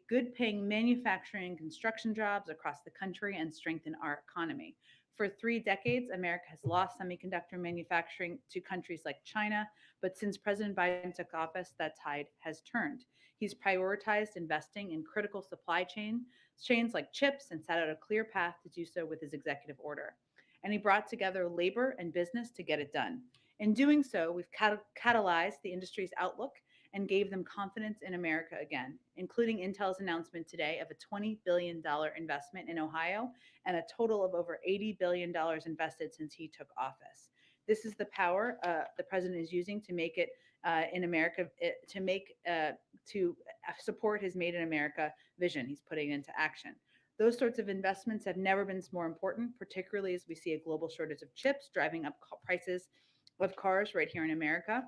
good-paying manufacturing and construction jobs across the country and strengthen our economy. For 3 decades, America has lost semiconductor manufacturing to countries like China, but since President Biden took office, that tide has turned. He's prioritized investing in critical chains like chips and set out a clear path to do so with his executive order. And he brought together labor and business to get it done. In doing so, we've catalyzed the industry's outlook and gave them confidence in America again, including Intel's announcement today of a $20 billion investment in Ohio and a total of over $80 billion invested since he took office. This is the power the president is using to make it in America, to support his Made in America vision. He's putting it into action. Those sorts of investments have never been more important, particularly as we see a global shortage of chips driving up prices of cars right here in America.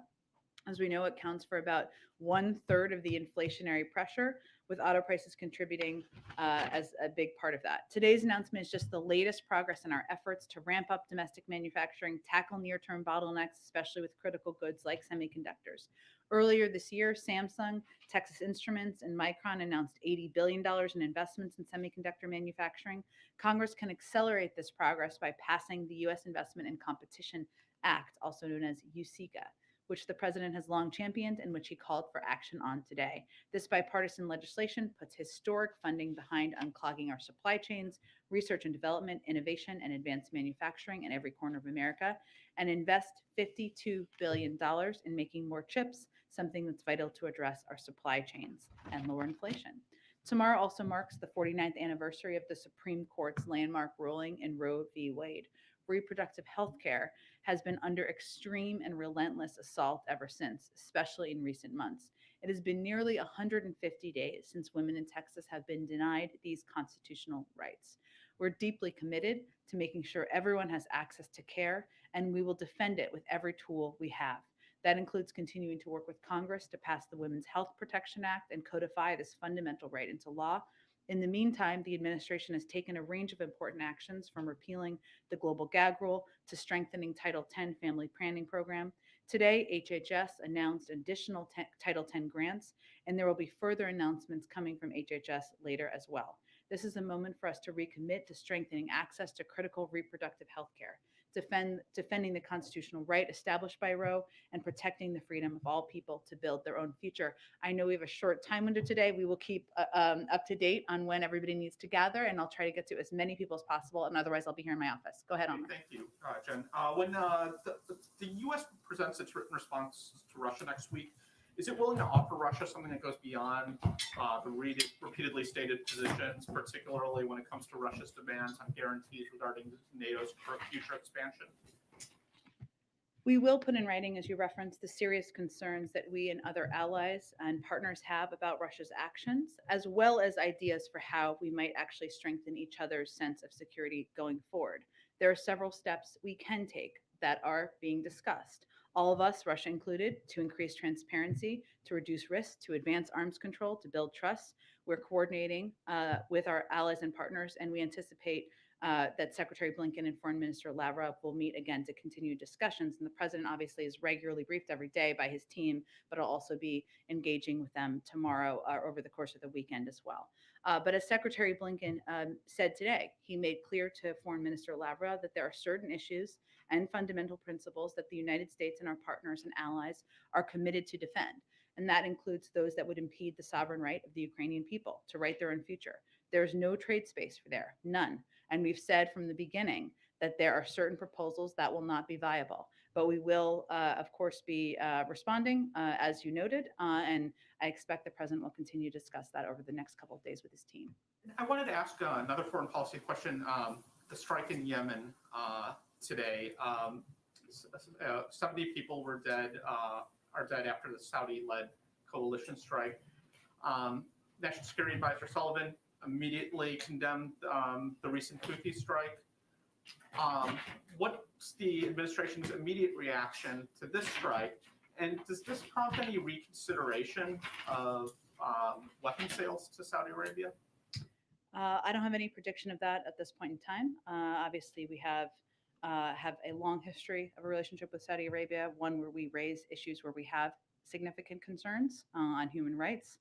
As we know, it counts for about 1/3 of the inflationary pressure, with auto prices contributing as a big part of that. Today's announcement is just the latest progress in our efforts to ramp up domestic manufacturing, tackle near term bottlenecks, especially with critical goods like semiconductors. Earlier this year, Samsung, Texas Instruments, and Micron announced $80 billion in investments in semiconductor manufacturing. Congress can accelerate this progress by passing the U.S. Investment and Competition Act, also known as USICA, which the president has long championed and which he called for action on today. This bipartisan legislation puts historic funding behind unclogging our supply chains, research and development, innovation, and advanced manufacturing in every corner of America, and invest $52 billion in making more chips, something that's vital to address our supply chains and lower inflation. Tomorrow also marks the 49th anniversary of the Supreme Court's landmark ruling in Roe v. Wade. Reproductive health care has been under extreme and relentless assault ever since, especially in recent months. It has been nearly 150 days since women in Texas have been denied these constitutional rights. We're deeply committed to making sure everyone has access to care, and we will defend it with every tool we have. That includes continuing to work with Congress to pass the Women's Health Protection Act and codify this fundamental right into law. In the meantime, the administration has taken a range of important actions, from repealing the global gag rule to strengthening Title X family planning program. Today, HHS announced additional Title X grants, and there will be further announcements coming from HHS later as well. This is a moment for us to recommit to strengthening access to critical reproductive health care, defending the constitutional right established by Roe, and protecting the freedom of all people to build their own future. I know we have a short time window today. We will keep up to date on when everybody needs to gather, and I'll try to get to as many people as possible, and otherwise I'll be here in my office. Go ahead, Omar. Thank you, Jen. When the U.S. presents its written response to Russia next week, is it willing to offer Russia something that goes beyond the repeatedly stated positions, particularly when it comes to Russia's demands on guarantees regarding NATO's future expansion? We will put in writing, as you referenced, the serious concerns that we and other allies and partners have about Russia's actions, as well as ideas for how we might actually strengthen each other's sense of security going forward. There are several steps we can take that are being discussed. All of us, Russia included, to increase transparency, to reduce risk, to advance arms control, to build trust. We're coordinating with our allies and partners, and we anticipate that Secretary Blinken and Foreign Minister Lavrov will meet again to continue discussions. And the president obviously is regularly briefed every day by his team, but will also be engaging with them tomorrow or over the course of the weekend as well. But as Secretary Blinken said today, he made clear to Foreign Minister Lavrov that there are certain issues and fundamental principles that the United States and our partners and allies are committed to defend. And that includes those that would impede the sovereign right of the Ukrainian people to write their own future. There's no trade space for there, none. And we've said from the beginning that there are certain proposals that will not be viable. But we will, of course, be responding, as you noted, and I expect the president will continue to discuss that over the next couple of days with his team. I wanted to ask another foreign policy question. The strike in Yemen today, 70 people are dead after the Saudi-led coalition strike. National Security Advisor Sullivan immediately condemned the recent Houthi strike. What's the administration's immediate reaction to this strike? And does this prompt any reconsideration of weapon sales to Saudi Arabia? I don't have any prediction of that at this point in time. Obviously, we have a long history of a relationship with Saudi Arabia, one where we raise issues where we have significant concerns on human rights.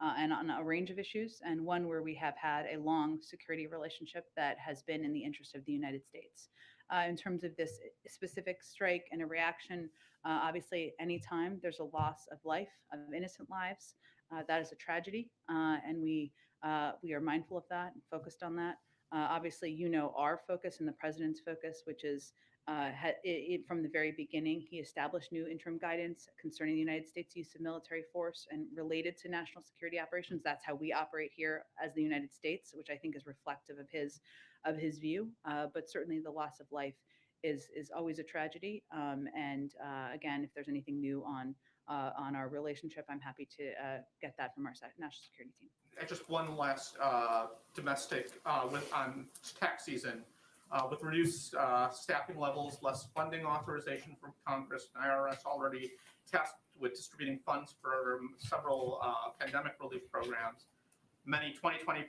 and on a range of issues, and one where we have had a long security relationship that has been in the interest of the United States. In terms of this specific strike and a reaction, obviously, anytime there's a loss of life, of innocent lives, that is a tragedy, and we are mindful of that and focused on that. Obviously, our focus and the president's focus, which is from the very beginning, he established new interim guidance concerning the United States use of military force and related to national security operations. That's how we operate here as the United States, which I think is reflective of his view. But certainly, the loss of life is always a tragedy. And again, if there's anything new on our relationship, I'm happy to get that from our national security team. And just one last domestic on tax season. With reduced staffing levels, less funding authorization from Congress, and IRS already tasked with distributing funds for several pandemic relief programs. Many 2020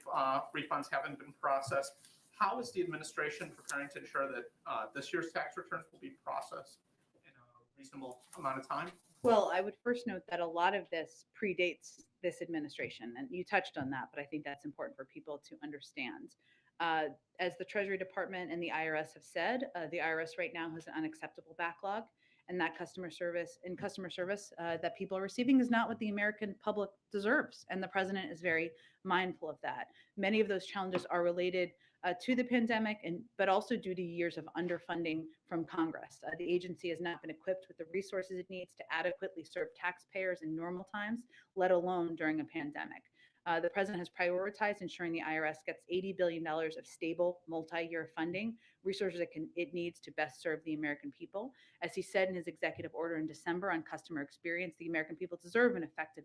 refunds haven't been processed. How is the administration preparing to ensure that this year's tax returns will be processed in a reasonable amount of time? Well, I would first note that a lot of this predates this administration, and you touched on that, but I think that's important for people to understand. As the Treasury Department and the IRS have said, the IRS right now has an unacceptable backlog, and that customer service that people are receiving is not what the American public deserves. And the president is very mindful of that. Many of those challenges are related to the pandemic, but also due to years of underfunding from Congress. The agency has not been equipped with the resources it needs to adequately serve taxpayers in normal times, let alone during a pandemic. The president has prioritized ensuring the IRS gets $80 billion of stable multi-year funding, resources it needs to best serve the American people. As he said in his executive order in December on customer experience, the American people deserve an effective,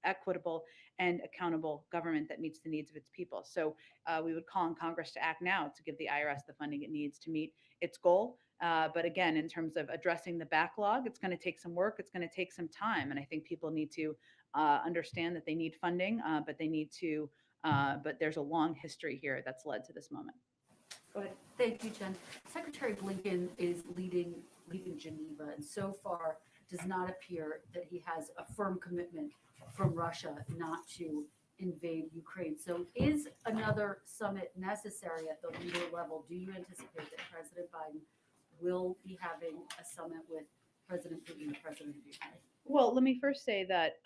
equitable, and accountable government that meets the needs of its people. So we would call on Congress to act now to give the IRS the funding it needs to meet its goal. But again, in terms of addressing the backlog, it's going to take some work. It's going to take some time. And I think people need to understand that they need funding, but there's a long history here that's led to this moment. Go ahead. Thank you, Jen. Secretary Blinken is leaving Geneva, and so far does not appear that he has a firm commitment from Russia not to invade Ukraine. So is another summit necessary at the leader level? Do you anticipate that President Biden will be having a summit with President Putin, the president of Ukraine? Well, let me first say that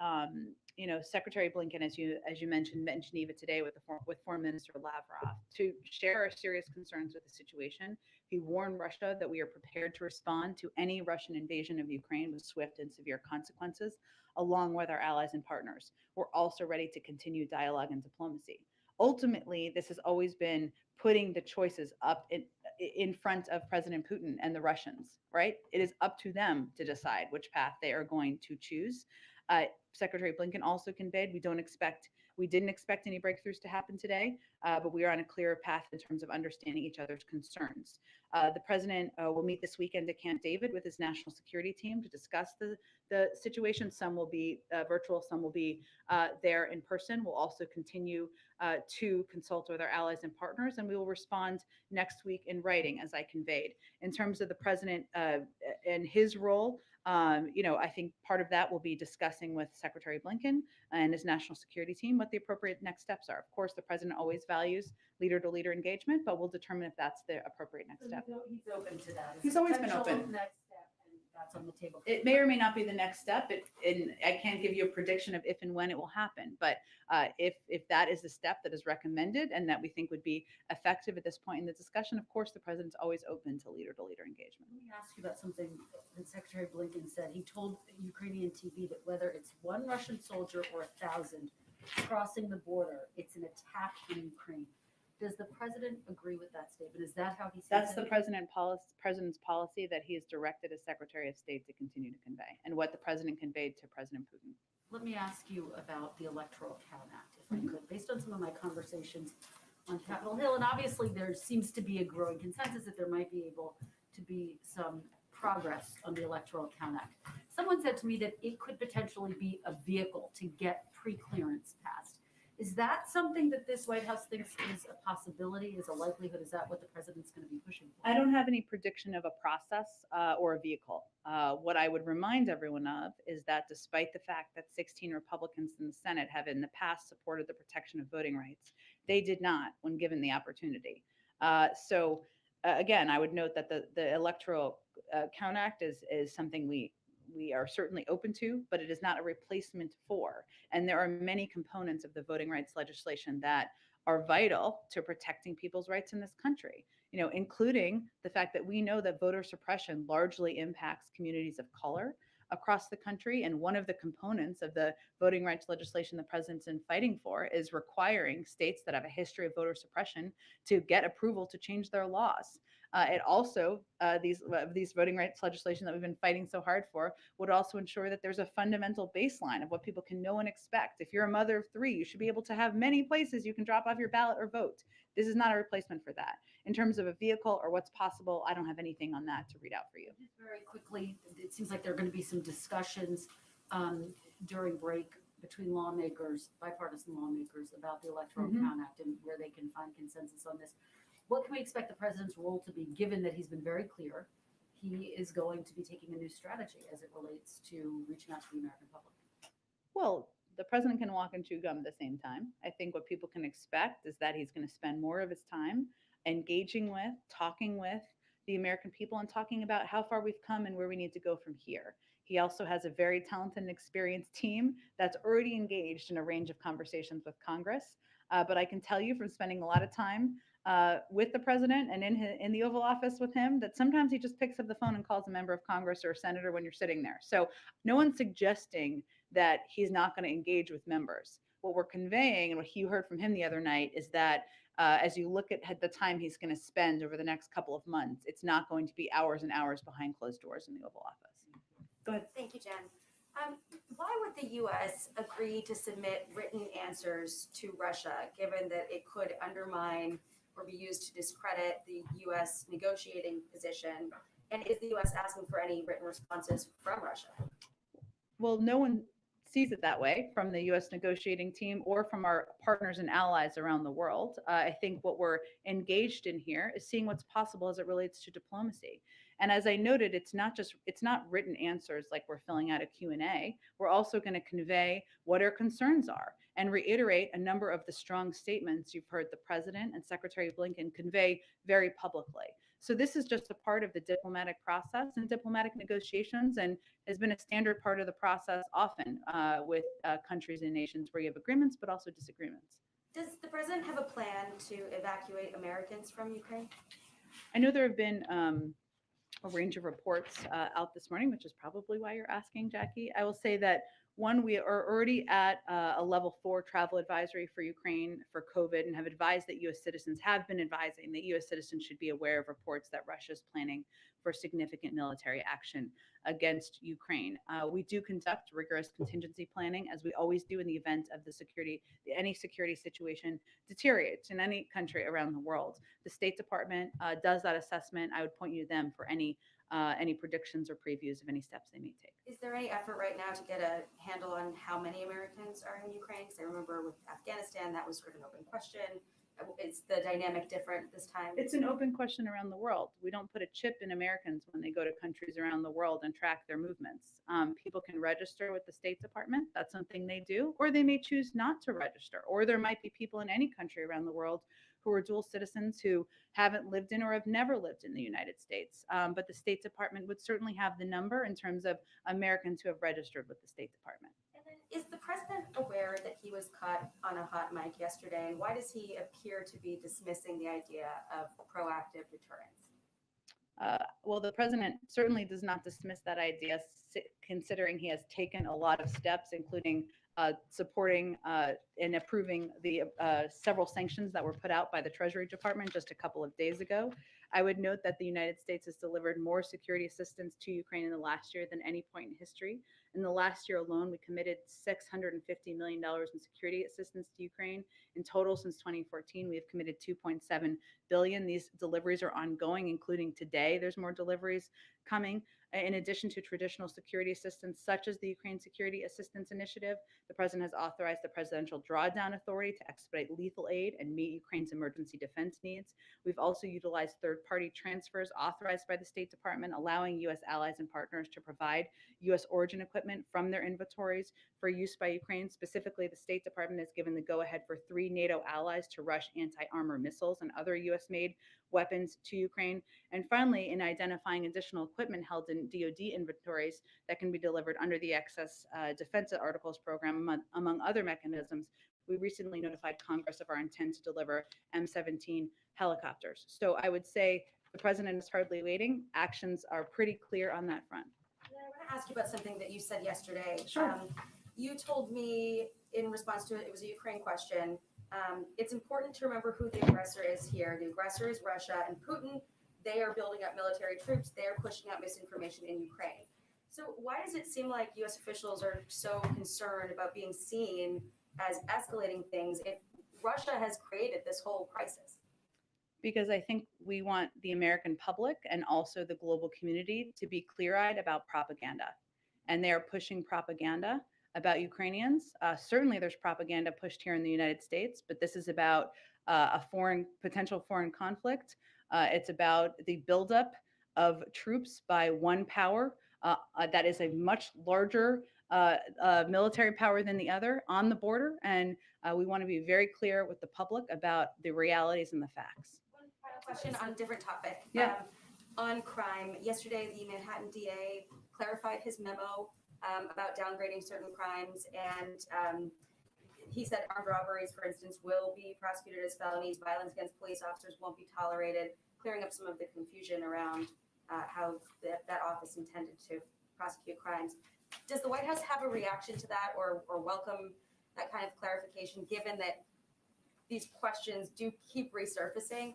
Secretary Blinken, as you mentioned, met in Geneva today with Foreign Minister Lavrov to share our serious concerns with the situation. He warned Russia that we are prepared to respond to any Russian invasion of Ukraine with swift and severe consequences, along with our allies and partners. We're also ready to continue dialogue and diplomacy. Ultimately, this has always been putting the choices up in front of President Putin and the Russians, right? It is up to them to decide which path they are going to choose. Secretary Blinken also conveyed we didn't expect any breakthroughs to happen today, but we are on a clearer path in terms of understanding each other's concerns. The president will meet this weekend at Camp David with his national security team to discuss the situation. Some will be virtual, some will be there in person. We'll also continue to consult with our allies and partners, and we will respond next week in writing, as I conveyed. In terms of the president and his role, I think part of that will be discussing with Secretary Blinken and his national security team what the appropriate next steps are. Of course, the president always values leader-to-leader engagement, but we'll determine if that's the appropriate next step. He's open to that. He's always been open. Next step, and that's on the table. It may or may not be the next step. And I can't give you a prediction of if and when it will happen. But if that is the step that is recommended and that we think would be effective at this point in the discussion, of course, the president's always open to leader-to-leader engagement. Let me ask you about something that Secretary Blinken said. He told Ukrainian TV that whether it's one Russian soldier or 1,000 crossing the border, it's an attack in Ukraine. Does the president agree with that statement? Is that how he sees That's it? the president's policy that he has directed as Secretary of State to continue to convey, and what the president conveyed to President Putin. Let me ask you about the Electoral Count Act, if I could. Based on some of my conversations on Capitol Hill, and obviously there seems to be a growing consensus that there might be able to be some progress on the Electoral Count Act. Someone said to me that it could potentially be a vehicle to get pre-clearance passed. Is that something that this White House thinks is a possibility, is a likelihood? Is that what the president's going to be pushing for? I don't have any prediction of a process or a vehicle. What I would remind everyone of is that despite the fact that 16 Republicans in the Senate have in the past supported the protection of voting rights, they did not when given the opportunity. Again, I would note that the Electoral Count Act is something we are certainly open to, but it is not a replacement for. And there are many components of the voting rights legislation that are vital to protecting people's rights in this country, including the fact that we know that voter suppression largely impacts communities of color across the country. And one of the components of the voting rights legislation the president's been fighting for is requiring states that have a history of voter suppression to get approval to change their laws. It also, these voting rights legislation that we've been fighting so hard for would also ensure that there's a fundamental baseline of what people can know and expect. If you're a mother of three, you should be able to have many places you can drop off your ballot or vote. This is not a replacement for that. In terms of a vehicle or what's possible, I don't have anything on that to read out for you. Just very quickly, it seems like there are going to be some discussions during break between lawmakers, bipartisan lawmakers, about the Electoral Count Act and where they can find consensus on this. What can we expect the president's role to be, given that he's been very clear he is going to be taking a new strategy as it relates to reaching out to the American public? Well, the president can walk and chew gum at the same time. I think what people can expect is that he's going to spend more of his time engaging with, talking with the American people and talking about how far we've come and where we need to go from here. He also has a very talented and experienced team that's already engaged in a range of conversations with Congress. But I can tell you from spending a lot of time with the president and in the Oval Office with him that sometimes he just picks up the phone and calls a member of Congress or a senator when you're sitting there. So no one's suggesting that he's not going to engage with members. What we're conveying and what you heard from him the other night is that as you look at the time he's going to spend over the next couple of months, it's not going to be hours and hours behind closed doors in the Oval Office. Go ahead. Thank you, Jen. Why would the U.S. agree to submit written answers to Russia, given that it could undermine or be used to discredit the U.S. negotiating position? And is the U.S. asking for any written responses from Russia? Well, no one sees it that way from the U.S. negotiating team or from our partners and allies around the world. I think what we're engaged in here is seeing what's possible as it relates to diplomacy. And as I noted, it's not written answers like we're filling out a Q&A. We're also going to convey what our concerns are and reiterate a number of the strong statements you've heard the president and Secretary Blinken convey very publicly. So this is just a part of the diplomatic process and diplomatic negotiations, and has been a standard part of the process often with countries and nations where you have agreements, but also disagreements. Does the president have a plan to evacuate Americans from Ukraine? I know there have been a range of reports out this morning, which is probably why you're asking, Jackie. I will say that one, we are already at a level 4 travel advisory for Ukraine for COVID and have advised that U.S. citizens have been advising that U.S. citizens should be aware of reports that Russia is planning for significant military action against Ukraine. We do conduct rigorous contingency planning, as we always do in the event of any security situation deteriorates in any country around the world. The State Department does that assessment. I would point you to them for any predictions or previews of any steps they may take. Is there any effort right now to get a handle on how many Americans are in Ukraine? Because I remember with Afghanistan, that was sort of an open question. Is the dynamic different this time? It's an open question around the world. We don't put a chip in Americans when they go to countries around the world and track their movements. People can register with the State Department. That's something they do, or they may choose not to register. Or there might be people in any country around the world who are dual citizens who haven't lived in or have never lived in the United States. But the State Department would certainly have the number in terms of Americans who have registered with the State Department. And then, is the president aware that he was caught on a hot mic yesterday? And why does he appear to be dismissing the idea of proactive deterrence? Well, the president certainly does not dismiss that idea, considering he has taken a lot of steps, including supporting and approving the several sanctions that were put out by the Treasury Department just a couple of days ago. I would note that the United States has delivered more security assistance to Ukraine in the last year than any point in history. In the last year alone, we committed $650 million in security assistance to Ukraine. In total, since 2014, we have committed $2.7 billion. These deliveries are ongoing, including today. There's more deliveries coming. In addition to traditional security assistance, such as the Ukraine Security Assistance Initiative, the president has authorized the Presidential Drawdown Authority to expedite lethal aid and meet Ukraine's emergency defense needs. We've also utilized third-party transfers authorized by the State Department, allowing U.S. allies and partners to provide U.S. origin equipment from their inventories for use by Ukraine. Specifically, the State Department has given the go-ahead for 3 NATO allies to rush anti-armor missiles and other U.S.-made weapons to Ukraine. And finally, in identifying additional equipment held in DoD inventories that can be delivered under the Excess Defense Articles Program, among other mechanisms, we recently notified Congress of our intent to deliver M17 helicopters. So I would say the president is hardly waiting. Actions are pretty clear on that front. And I want to ask you about something that you said yesterday. Sure. You told me in response to it was a Ukraine question. It's important to remember who the aggressor is here. The aggressor is Russia and Putin. They are building up military troops. They are pushing out misinformation in Ukraine. So why does it seem like U.S. officials are so concerned about being seen as escalating things if Russia has created this whole crisis? Because I think we want the American public and also the global community to be clear-eyed about propaganda. And they are pushing propaganda about Ukrainians. Certainly there's propaganda pushed here in the United States, but this is about a potential foreign conflict. It's about the buildup of troops by one power that is a much larger military power than the other on the border. And we want to be very clear with the public about the realities and the facts. One final question on a different topic. Yeah. On crime, yesterday the Manhattan DA clarified his memo about downgrading certain crimes, and he said armed robberies, for instance, will be prosecuted as felonies. Violence against police officers won't be tolerated, clearing up some of the confusion around how that office intended to prosecute crimes. Does the White House have a reaction to that, or welcome that kind of clarification, given that these questions do keep resurfacing?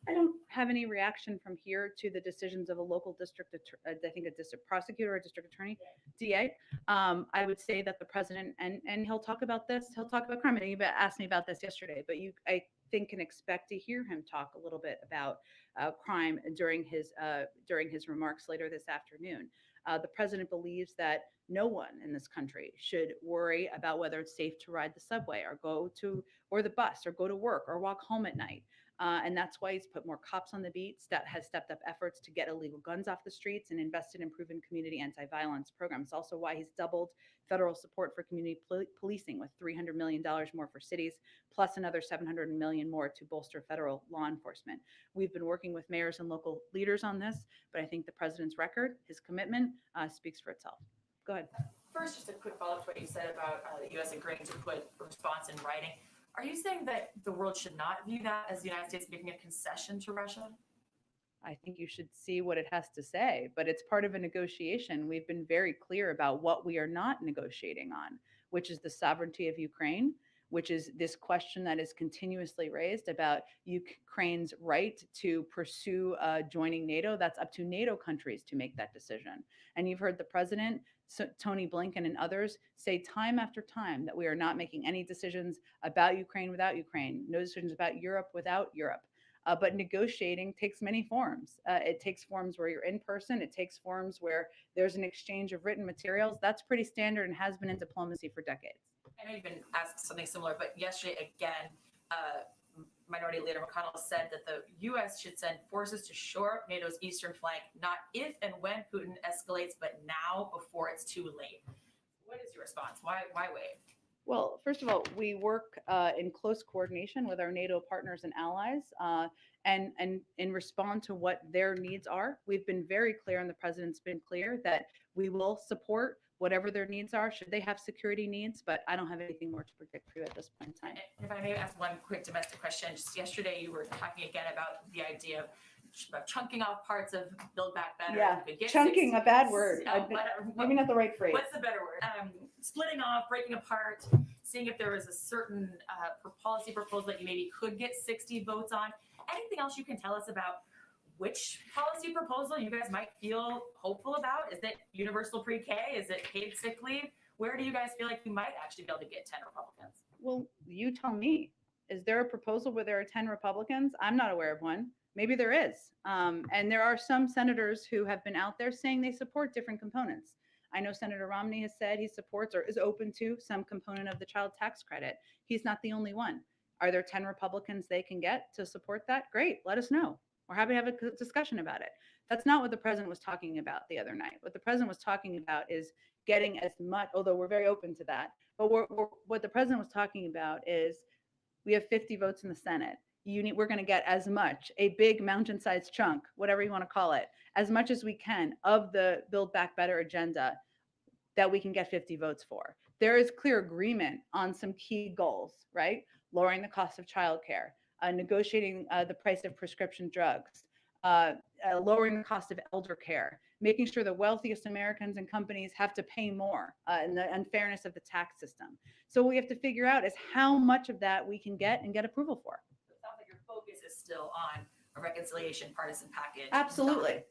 I don't have any reaction from here to the decisions of a local district, I think a district prosecutor or district attorney, DA. I would say that the president, and he'll talk about this, he'll talk about crime. You asked me about this yesterday, but I think can expect to hear him talk a little bit about crime during his remarks later this afternoon. The president believes that no one in this country should worry about whether it's safe to ride the subway or the bus or go to work or walk home at night. And that's why he's put more cops on the beats, that has stepped up efforts to get illegal guns off the streets and invested in proven community anti-violence programs. Also why he's doubled federal support for community policing with $300 million more for cities, plus another $700 million more to bolster federal law enforcement. We've been working with mayors and local leaders on this, but I think the president's record, his commitment, speaks for itself. Go ahead. First, just a quick follow-up to what you said about the U.S. agreeing to put a response in writing. Are you saying that the world should not view that as the United States making a concession to Russia? I think you should see what it has to say, but it's part of a negotiation. We've been very clear about what we are not negotiating on, which is the sovereignty of Ukraine, which is this question that is continuously raised about Ukraine's right to pursue joining NATO. That's up to NATO countries to make that decision. And you've heard the president, Tony Blinken and others say time after time that we are not making any decisions about Ukraine without Ukraine, no decisions about Europe without Europe. But negotiating takes many forms. It takes forms where you're in person. It takes forms where there's an exchange of written materials. That's pretty standard and has been in diplomacy for decades. I know you've been asked something similar, but yesterday, again, Minority Leader McConnell said that the U.S. should send forces to shore up NATO's eastern flank, not if and when Putin escalates, but now before it's too late. What is your response? Why wait? Well, first of all, we work in close coordination with our NATO partners and allies, and in respond to what their needs are. We've been very clear, and the president's been clear, that we will support whatever their needs are, should they have security needs, but I don't have anything more to predict for you at this point in time. And if I may ask one quick domestic question, just yesterday you were talking again about the idea of chunking off parts of Build Back Better. Yeah, chunking, a bad word. Maybe not the right phrase. What's the better word? Splitting off, breaking apart, seeing if there was a certain policy proposal that you maybe could get 60 votes on. Anything else you can tell us about which policy proposal you guys might feel hopeful about. Is it universal pre-K? Is it paid sick leave? Where do you guys feel like you might actually be able to get 10 Republicans? Well, you tell me. Is there a proposal where there are 10 Republicans? I'm not aware of one. Maybe there is. And there are some senators who have been out there saying they support different components. I know Senator Romney has said he supports or is open to some component of the child tax credit. He's not the only one. Are there 10 Republicans they can get to support that? Great, let us know. We're happy to have a discussion about it. That's not what the president was talking about the other night. What the president was talking about is getting as much, although we're very open to that, but what the president was talking about is we have 50 votes in the Senate. We're going to get as much, a big mountain-sized chunk, whatever you want to call it, as much as we can of the Build Back Better agenda that we can get 50 votes for. There is clear agreement on some key goals, right? Lowering the cost of childcare, negotiating the price of prescription drugs, lowering the cost of elder care, making sure the wealthiest Americans and companies have to pay more, and the unfairness of the tax system. So what we have to figure out is how much of that we can get and get approval for. It sounds like your focus is still on a reconciliation partisan package. Absolutely.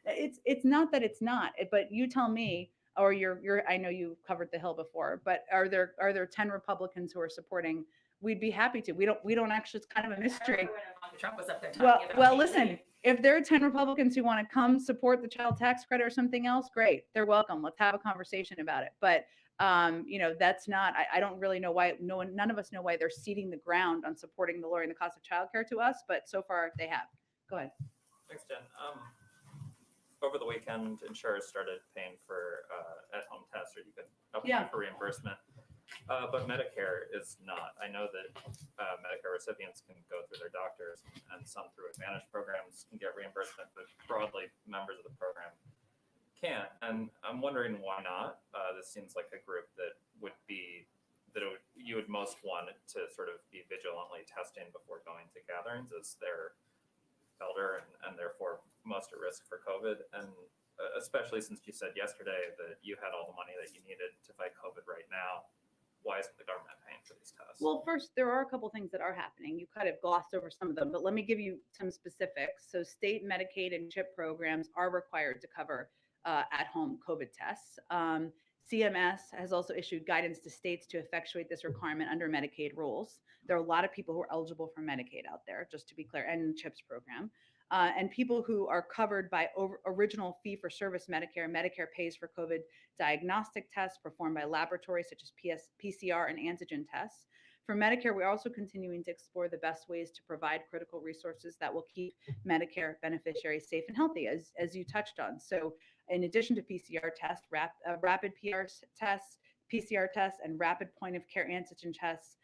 It's not that it's not, but you tell me, or I know you covered the Hill before, but are there 10 Republicans who are supporting? We'd be happy to. We don't actually, it's kind of a mystery. Trump was up there talking about well, listen, if there are 10 Republicans who want to come support the child tax credit or something else, great. They're welcome. Let's have a conversation about it. But that's not, I don't really know why, none of us know why they're ceding the ground on supporting the lowering the cost of childcare to us, but so far they have. Go ahead. Thanks, Jen. Over the weekend, insurers started paying for at-home tests, or you could apply for reimbursement. But Medicare is not. I know that Medicare recipients can go through their doctors, and some through Advantage programs can get reimbursement, but broadly, members of the program can't. And I'm wondering why not. This seems like a group that you would most want to sort of be vigilantly testing before going to gatherings, as they're elder and therefore most at risk for COVID. And especially since you said yesterday that you had all the money that you needed to fight COVID right now, why isn't the government paying for these tests? Well, first, there are a couple things that are happening. You kind of glossed over some of them, but let me give you some specifics. So state Medicaid and CHIP programs are required to cover at-home COVID tests. CMS has also issued guidance to states to effectuate this requirement under Medicaid rules. There are a lot of people who are eligible for Medicaid out there, just to be clear, and CHIPS program. And people who are covered by original fee-for-service Medicare. Medicare pays for COVID diagnostic tests performed by laboratories such as PCR and antigen tests. For Medicare, we're also continuing to explore the best ways to provide critical resources that will keep Medicare beneficiaries safe and healthy, as you touched on. So in addition to PCR tests, rapid PCR tests, and rapid point-of-care antigen tests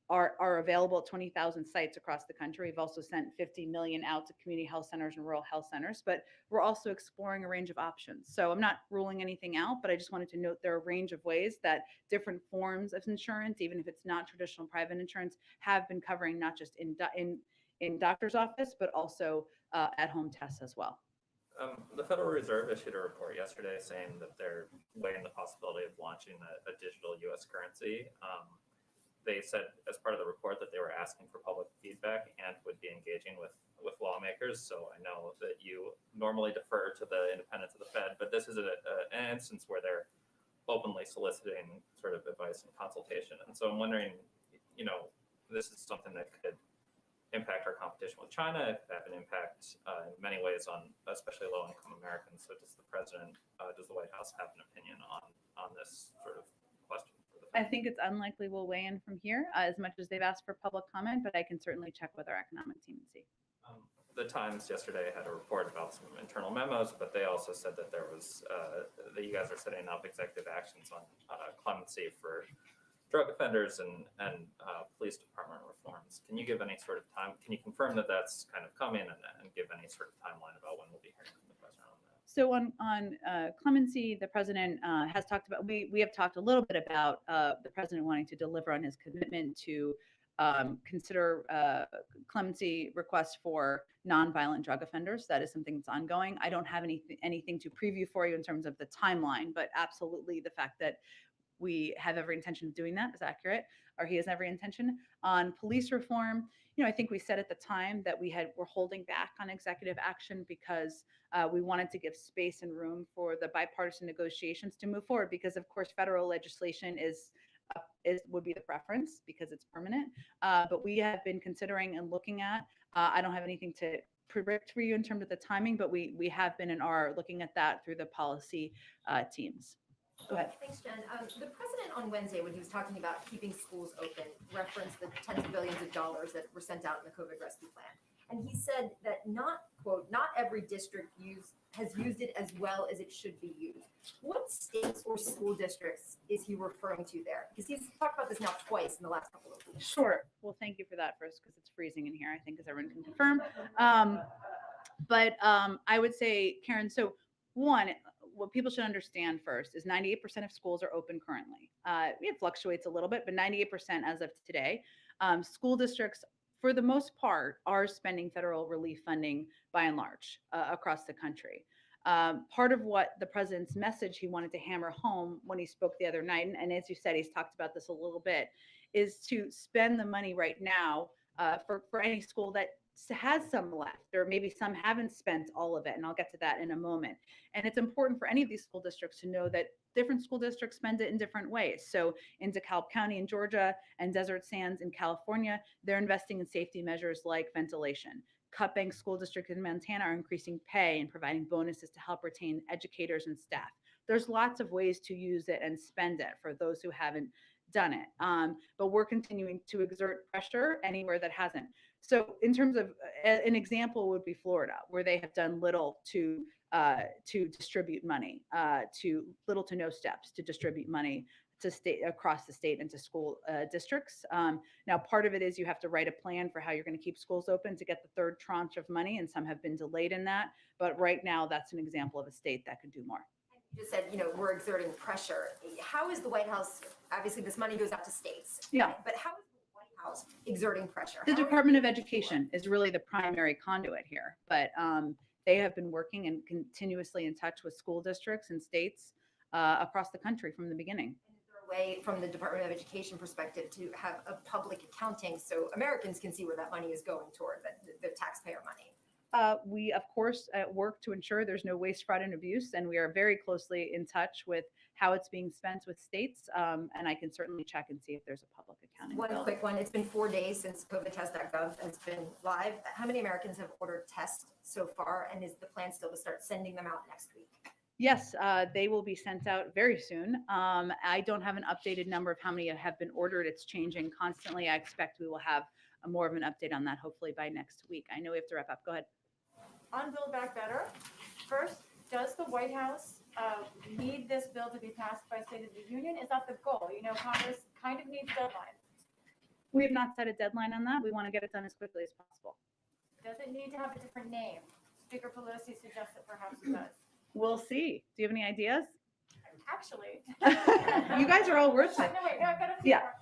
are available at 20,000 sites across the country. We've also sent 50 million out to community health centers and rural health centers, but we're also exploring a range of options. So I'm not ruling anything out, but I just wanted to note there are a range of ways that different forms of insurance, even if it's not traditional private insurance, have been covering not just in doctor's office, but also at-home tests as well. The Federal Reserve issued a report yesterday saying that they're weighing the possibility of launching a digital U.S. currency. They said as part of the report that they were asking for public feedback and would be engaging with lawmakers. So I know that you normally defer to the independence of the Fed, but this is an instance where they're openly soliciting sort of advice and consultation. And so I'm wondering, this is something that could impact our competition with China. It could have an impact in many ways on especially low-income Americans. So does the president, does the White House have an opinion on this sort of question? I think it's unlikely we'll weigh in from here as much as they've asked for public comment, but I can certainly check with our economic team and see. The Times yesterday had a report about some internal memos, but they also said that there was that you guys are setting up executive actions on clemency for drug offenders and police department reforms. Can you give any sort of time? Can you confirm that that's kind of coming and give any sort of timeline about when we'll be hearing from the president on that? So on clemency, the president has talked about, we have talked a little bit about the president wanting to deliver on his commitment to consider clemency requests for nonviolent drug offenders. That is something that's ongoing. I don't have anything to preview for you in terms of the timeline, but absolutely the fact that we have every intention of doing that is accurate, or he has every intention. On police reform, I think we said at the time that we're holding back on executive action because we wanted to give space and room for the bipartisan negotiations to move forward. Because of course, federal legislation would be the preference because it's permanent. But we have been considering and looking at. I don't have anything to predict for you in terms of the timing, but we have been and are looking at that through the policy teams. Go ahead. Thanks, Jen. The president on Wednesday, when he was talking about keeping schools open, referenced the tens of billions of dollars that were sent out in the COVID rescue plan. And he said that not every district has used it as well as it should be used. What states or school districts is he referring to there? Because he's talked about this now twice in the last couple of weeks. Sure. Well, thank you for that first, because it's freezing in here, I think, as everyone can confirm. But I would say, Karen, so one, what people should understand first is 98% of schools are open currently. It fluctuates a little bit, but 98% as of today. School districts, for the most part, are spending federal relief funding by and large across the country. Part of what the president's message he wanted to hammer home when he spoke the other night, and as you said, he's talked about this a little bit, is to spend the money right now for any school that has some left, or maybe some haven't spent all of it. And I'll get to that in a moment. And it's important for any of these school districts to know that different school districts spend it in different ways. So in DeKalb County in Georgia and Desert Sands in California, they're investing in safety measures like ventilation. Cut Bank School District in Montana are increasing pay and providing bonuses to help retain educators and staff. There's lots of ways to use it and spend it for those who haven't done it. But we're continuing to exert pressure anywhere that hasn't. So in terms of an example would be Florida, where they have done little to distribute money, to little to no steps to distribute money to state across the state and to school districts. Now, part of it is you have to write a plan for how you're going to keep schools open to get the third tranche of money, and some have been delayed in that. But right now, that's an example of a state that could do more. You just said, we're exerting pressure. How is the White House, obviously this money goes out to states. Yeah. But how is the White House exerting pressure? The Department of Education is really the primary conduit here, but they have been working and continuously in touch with school districts and states across the country from the beginning. And is there a way from the Department of Education perspective to have a public accounting so Americans can see where that money is going toward, the taxpayer money? We, of course, work to ensure there's no waste, fraud, and abuse, and we are very closely in touch with how it's being spent with states, and I can certainly check and see if there's a public accounting One bill. quick one. It's been 4 days since covidtest.gov has been live. How many Americans have ordered tests so far, and is the plan still to start sending them out next week? Yes, they will be sent out very soon. I don't have an updated number of how many have been ordered. It's changing constantly. I expect we will have more of an update on that hopefully by next week. I know we have to wrap up. Go ahead. On Build Back Better, first, does the White House need this bill to be passed by State of the Union? Is that the goal? Congress kind of needs deadlines. We have not set a deadline on that. We want to get it done as quickly as possible. Does it need to have a different name? Speaker Pelosi suggests that perhaps it does. We'll see. Do you have any ideas? Actually. You guys are all worth it. No, wait, no, I've got a few more.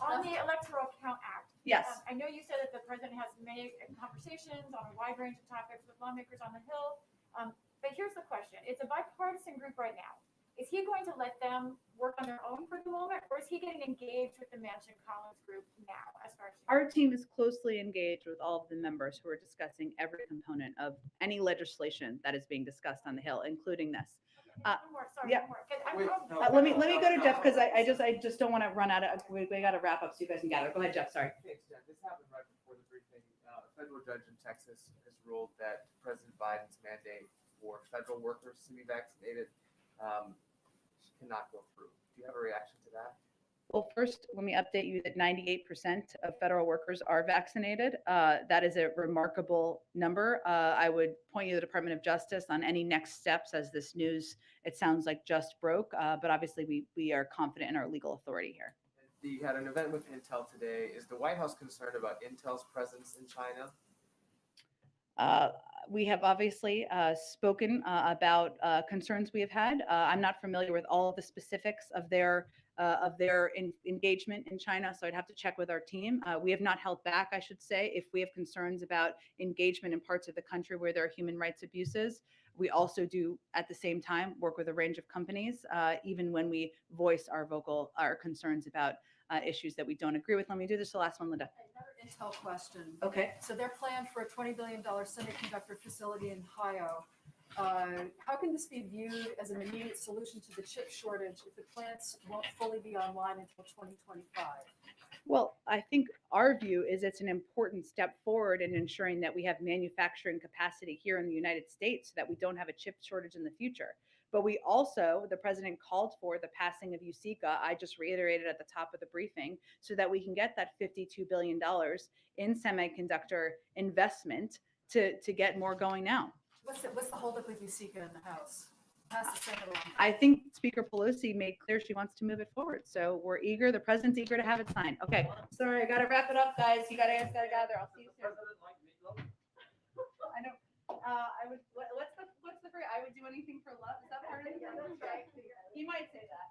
On the Electoral Count Act. Yes. I know you said that the president has many conversations on a wide range of topics with lawmakers on the Hill. But here's the question. It's a bipartisan group right now. Is he going to let them work on their own for the moment, or is he getting engaged with the Manchin Collins group now as far as Our team is closely engaged with all of the members who are discussing every component of any legislation that is being discussed on the Hill, including this. one more, sorry, yeah. one more. 'Cause I'm Wait, probably- no. Let me go to Jeff because I just don't want to run out of. We got to wrap up so you guys can gather. Go ahead, Jeff. Sorry. Thanks, Jen. This happened right before the briefing. A federal judge in Texas has ruled that President Biden's mandate for federal workers to be vaccinated cannot go through. Do you have a reaction to that? Well, first, let me update you that 98% of federal workers are vaccinated. That is a remarkable number. I would point you to the Department of Justice on any next steps as this news, it sounds like, just broke. But obviously, we are confident in our legal authority here. You had an event with Intel today. Is the White House concerned about Intel's presence in China? We have obviously spoken about concerns we have had. I'm not familiar with all of the specifics of their engagement in China, so I'd have to check with our team. We have not held back, I should say, if we have concerns about engagement in parts of the country where there are human rights abuses. We also do, at the same time, work with a range of companies, even when we voice our concerns about issues that we don't agree with. Let me do this the last one, Linda. Another Intel question. Okay. So their plan for a $20 billion semiconductor facility in Ohio, how can this be viewed as an immediate solution to the chip shortage if the plants won't fully be online until 2025? Well, I think our view is it's an important step forward in ensuring that we have manufacturing capacity here in the United States so that we don't have a chip shortage in the future. But we also, the president called for the passing of USICA. I just reiterated at the top of the briefing so that we can get that $52 billion in semiconductor investment to get more going now. What's the holdup with USICA in the House? Pass the second one. I think Speaker Pelosi made clear she wants to move it forward. So we're eager, the president's eager to have it signed. Okay, sorry, I gotta wrap it up, guys. You gotta get out there. I'll see you soon. I know. I would. What's the phrase? I would do anything for love. Is that part of it? He might say that.